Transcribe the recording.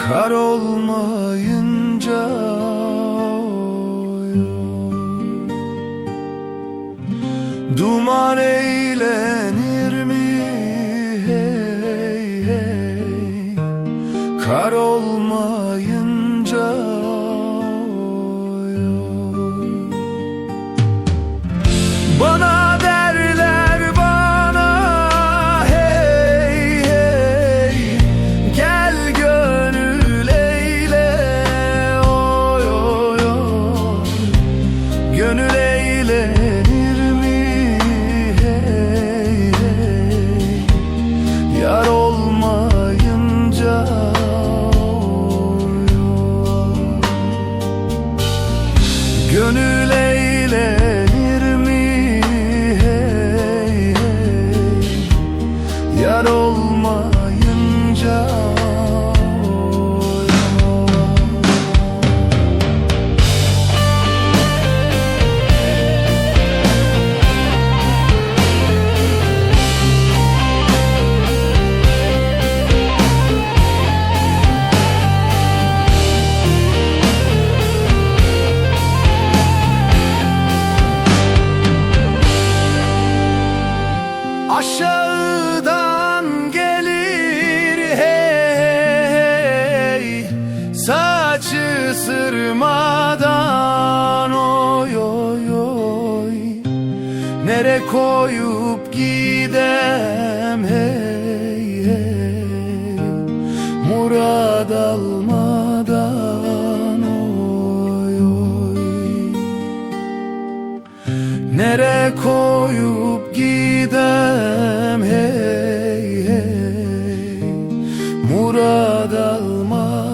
Kar olmayınca duman eğlenir mi? Hey, hey. Kar olmayınca bana derler bana, hey hey, gel gönül eyle, oy oy oy. Gönül eğlenir mi? Hey hey. Yar olmayınca oy oy. Gönül eğlenir mi? Yar olmayınca aşağıdan gelir hey, saçı sırmadan oy oy oy. Nere koyup gidem hey hey, murad almadan oy oy. Nere koyup gidem hey hey, murad almadan.